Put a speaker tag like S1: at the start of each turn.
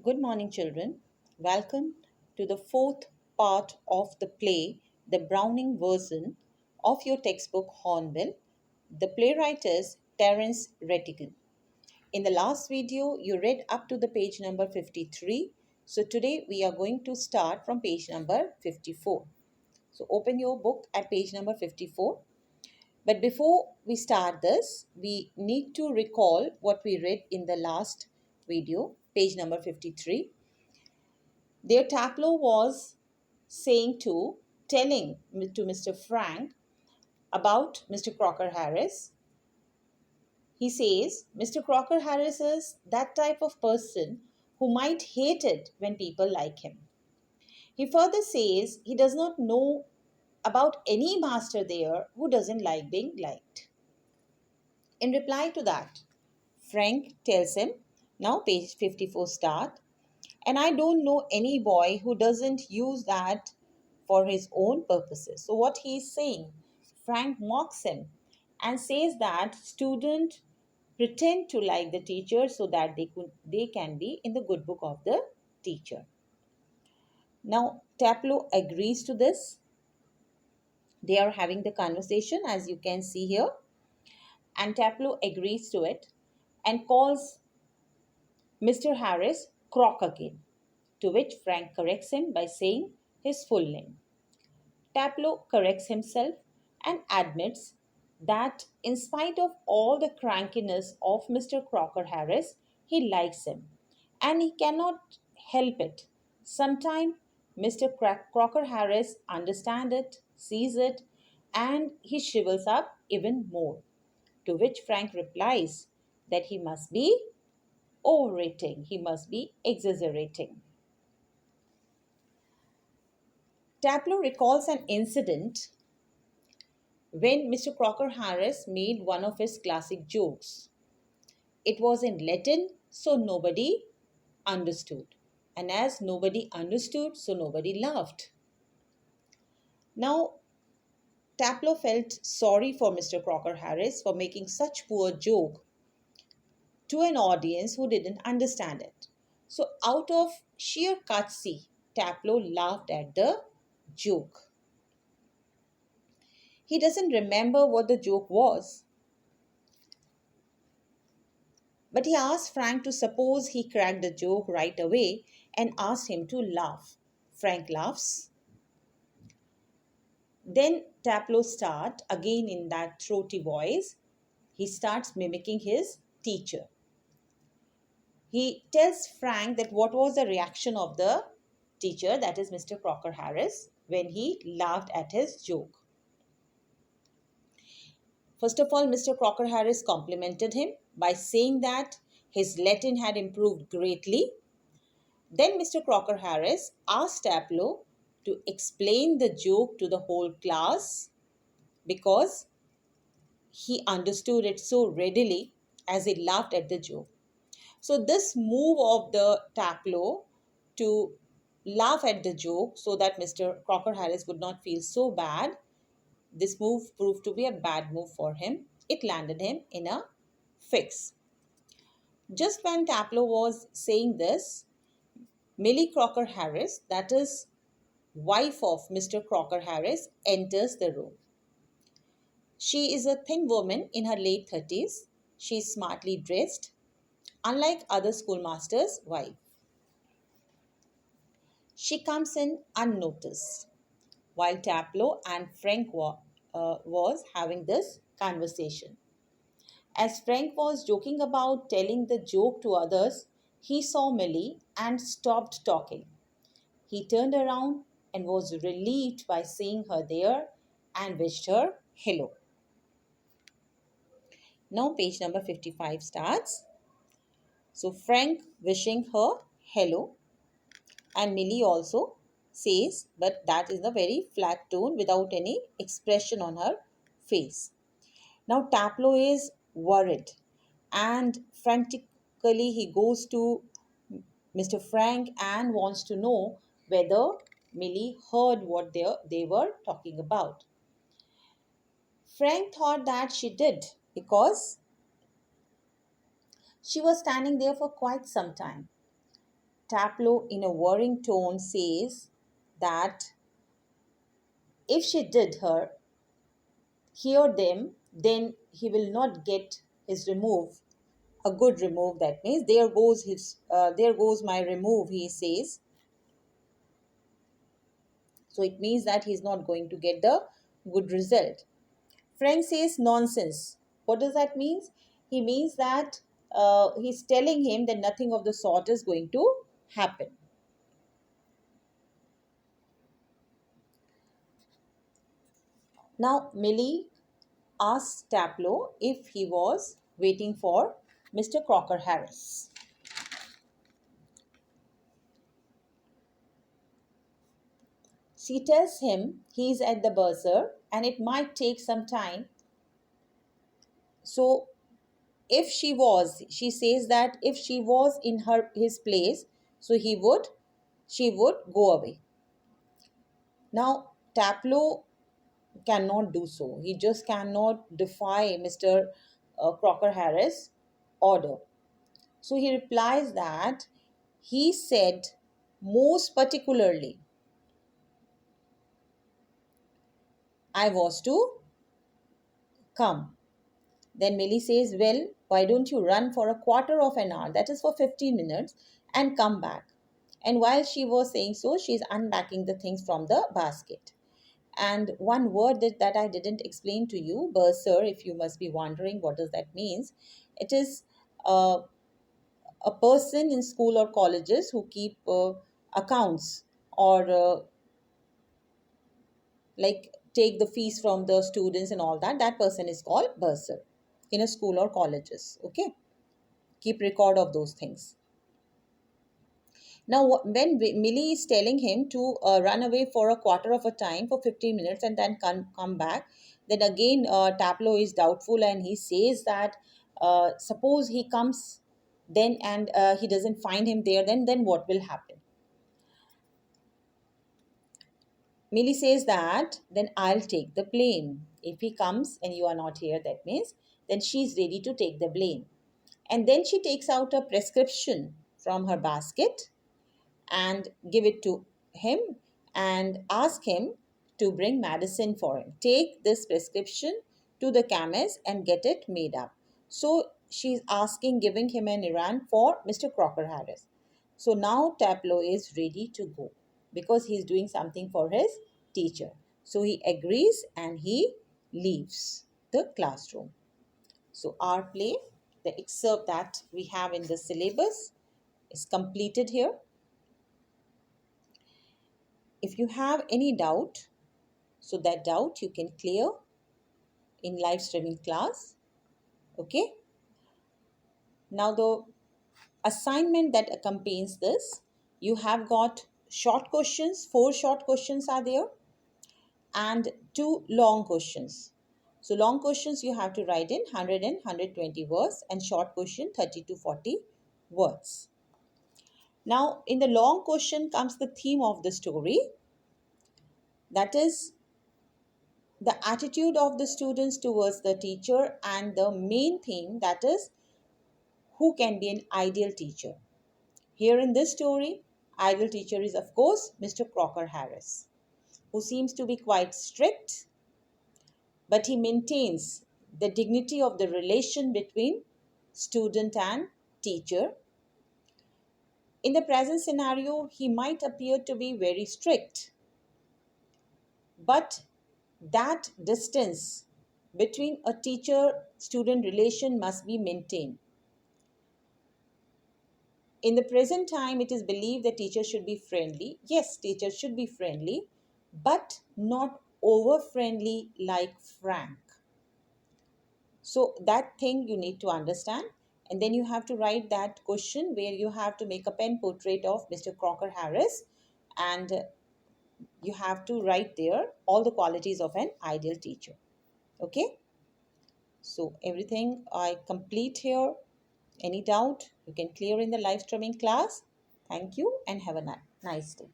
S1: Good morning, children. Welcome to the fourth part of the play, the Browning version of your textbook Hornbill. The playwright is Terence Rettigan. In the last video, you read up to the page number 53. So today we are going to start from page number 54. So open your book at page number 54. But before we start this, we need to recall what we read in the last video, page number 53. Their tableau was telling to Mr. Frank about Mr. Crocker Harris. He says Mr. Crocker Harris is that type of person who might hate it when people like him. He further says he does not know about any master there who doesn't like being liked. In reply to that, Frank tells him, now page 54 start, and I don't know any boy who doesn't use that for his own purposes. So what he is saying, Frank mocks him and says that students pretend to like the teacher so that they can be in the good book of the teacher. Now Taplow agrees to this. They are having the conversation as you can see here, and Taplow agrees to it and calls Mr. Harris Croc again, to which Frank corrects him by saying his full name. Taplow corrects himself and admits that in spite of all the crankiness of Mr. Crocker Harris, he likes him and he cannot help it. Sometimes Mr. Crocker Harris understands it, sees it, and he shrivels up even more. To which Frank replies that he must be overrating, he must be exaggerating. Taplow recalls an incident when Mr. Crocker Harris made one of his classic jokes. It was in Latin, so nobody understood. And as nobody understood, so nobody laughed. Now, Taplow felt sorry for Mr. Crocker Harris for making such poor joke to an audience who didn't understand it. So, out of sheer courtesy, Taplow laughed at the joke. He doesn't remember what the joke was, but he asked Frank to suppose he cracked the joke right away and asked him to laugh. Frank laughs. Then Taplow starts again in that throaty voice. He starts mimicking his teacher. He tells Frank that what was the reaction of the teacher, that is Mr. Crocker Harris, when he laughed at his joke. First of all, Mr. Crocker Harris complimented him by saying that his Latin had improved greatly. Then Mr. Crocker Harris asked Taplow to explain the joke to the whole class because he understood it so readily as he laughed at the joke. So this move of the Taplow to laugh at the joke so that Mr. Crocker Harris would not feel so bad, this move proved to be a bad move for him. It landed him in a fix. Just when Taplow was saying this, Millie Crocker Harris, that is wife of Mr. Crocker Harris, enters the room. She is a thin woman in her late 30s. She is smartly dressed, unlike other schoolmasters' wives. She comes in unnoticed while Taplow and Frank was having this conversation. As Frank was joking about telling the joke to others, he saw Millie and stopped talking. He turned around and was relieved by seeing her there and wished her hello. Now page number 55 starts. So Frank wishing her hello and Millie also says, but that is a very flat tone without any expression on her face. Now Taplow is worried and frantically he goes to Mr. Frank and wants to know whether Millie heard what they were talking about. Frank thought that she did because she was standing there for quite some time. Taplow, in a worrying tone, says that if she did hear them, then he will not get his remove, a good remove. That means there goes my remove, he says. So it means that he's not going to get the good result. Frank says nonsense. What does that mean? He means that he's telling him that nothing of the sort is going to happen. Now, Millie asks Taplow if he was waiting for Mr. Crocker Harris. She tells him he's at the bursar and it might take some time. So, if she says that if she was in his place, so she would go away. Now, Taplow cannot do so. He just cannot defy Mr. Crocker Harris' order. So he replies that he said most particularly I was to come. Then Millie says, well, why don't you run for a quarter of an hour, that is for 15 minutes, and come back? And while she was saying so, she's unpacking the things from the basket. And one word that I didn't explain to you, bursar, if you must be wondering what does that means, it is uh, a person in school or colleges who keep accounts or like take the fees from the students and all that. That person is called bursar in a school or colleges. Okay, keep record of those things. Now, when Millie is telling him to run away for a quarter of a time for 15 minutes and then come back, then again Taplow is doubtful and he says that suppose he comes then and he doesn't find him there, then what will happen? Millie says that then I'll take the blame. If he comes and you are not here, that means then she's ready to take the blame. And then she takes out a prescription from her basket and give it to him and ask him to bring medicine for him. Take this prescription to the chemist and get it made up. So she's asking, giving him an errand for Mr. Crocker Harris. So now Taplow is ready to go because he's doing something for his teacher. So he agrees and he leaves the classroom. So our play, the excerpt that we have in the syllabus, is completed here. If you have any doubt, so that doubt you can clear in live streaming class. Okay. Now the assignment that accompanies this, you have got short questions, 4 short questions are there and 2 long questions. So long questions you have to write in 100 and 120 words and short question 30 to 40 words. Now in the long question comes the theme of the story, that is the attitude of the students towards the teacher and the main theme, that is who can be an ideal teacher. Here in this story, ideal teacher is of course Mr. Crocker Harris, who seems to be quite strict, but he maintains the dignity of the relation between student and teacher. In the present scenario, he might appear to be very strict, but that distance between a teacher student relation must be maintained. In the present time, it is believed that teachers should be friendly. Yes, teachers should be friendly, but not over friendly like Frank. So that thing you need to understand. And then you have to write that question where you have to make a pen portrait of Mr. Crocker Harris, and you have to write there all the qualities of an ideal teacher. Okay. So everything I complete here. Any doubt, you can clear in the live streaming class. Thank you and have a nice day.